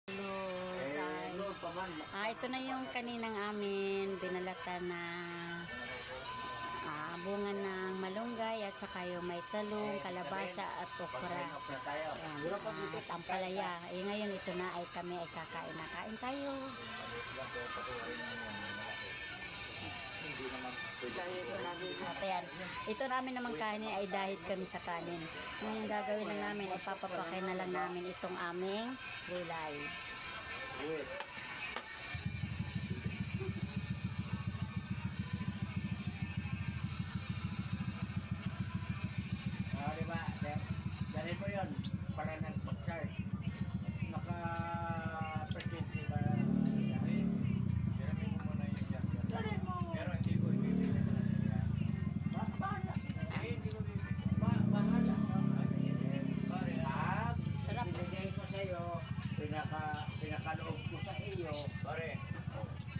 Hello guys. Ito na yung kaninang amin binalatan na bunga ng malunggay at saka yung may talong, kalabasa at okra. Ayan, at ampalaya. Ngayon ito na ay kami ay kakain na. Kain tayo. Ayan. Ito namin naman kanin ay dahil kami sa kanin. Ngayon gagawin na namin, ipapapakay na lang namin itong aming gulay. Diba? Dali mo yun para nag-pag-chart. Naka-presente ba? Diramin mo muna yung jack. Dali mo! Pero hindi ko ibibili na yan. Bahala. Hindi ko ibibili. Bahala. Pare, Sarap. binigay ko sa'yo, pinakaloob ko sa iyo. Pare,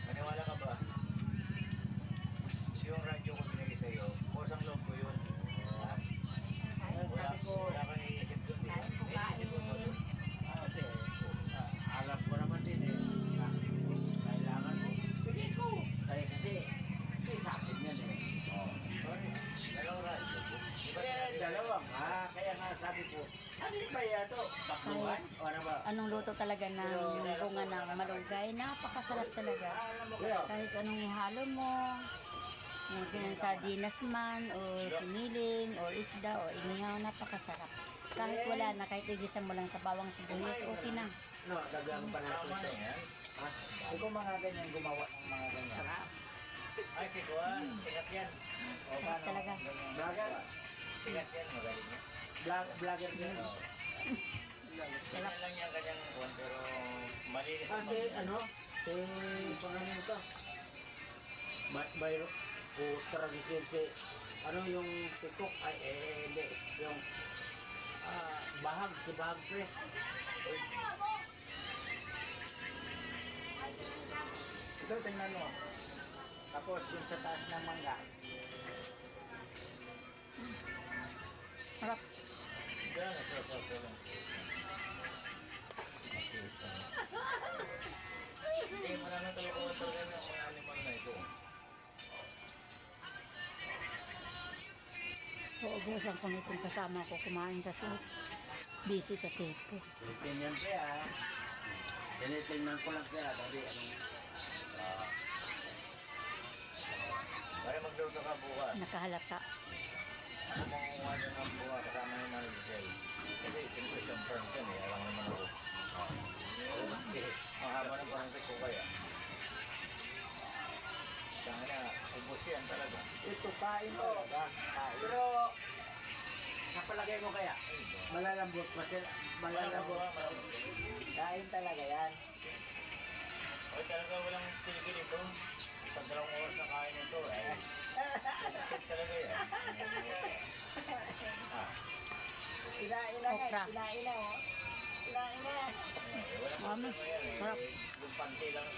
maniwala ka ba? Yung radyo ko binigay sa'yo, kusang loob ko yun. Wala kang iisip doon. Iisip ko doon. Okay. Alam ko naman din na kailangan mo. Bigay ko. Kasi sa akin yan Pare, dalawang radyo. Dalawang kaya nga sabi ko, ano ba yan ito? Bakluhan? O ano ba? Anong luto talaga ng bunga ng malunggay? Napakasarap talaga. Kahit anong ihalo mo, yung sardinas man, o kiniling, o isda, o inihaw, napakasarap. Kahit wala na, kahit igisa mo lang sa bawang sibuyas, okay na. No, dagdag pa natin Tama na ito. yan. Ikaw mga ganyan gumawa ng mga ganyan. Sarap. Ay, si Kuan, sikat yan. O Sarap talaga. Vlogger? Sikat yan, magaling yan. Vlogger din. Sikat lang yan kanyang Kuan, pero malinis ang Kasi ano, pangalan ito? Mayroon o tradisyon ano yung tikok ay hindi yung bahag si bahag press. Ito tingnan mo. Tapos yung sa taas ng mangga. Sarap. Yan, nasasarap ko lang. Hindi, maraming talaga talaga ng mga animal na ito. Uubusan ko nitong kasama ko kumain kasi busy sa sepo. Tinitingnan siya. Tinitingnan ko lang siya. Sabi Pare, magluto ka bukas. Nakahalata. Ano mong ano ng bukas kasama ni Maricel? Kasi siyempre siyang firm yan eh. Alam naman ako. Ang haba ng parangkit ko kaya. Siyang na, ubos yan talaga. ito kain talaga. Kain. Pero sa palagay mo kaya malalambot pa sila. Malalambot. Kain talaga yan. Okay, talaga walang tigil ito. Pag 2 oras na kain ito, eh. Set talaga yan. Kinain na Okra. Kinain na Kinain na. Walang Mami, problema yan eh. sarap. Yung panty lang.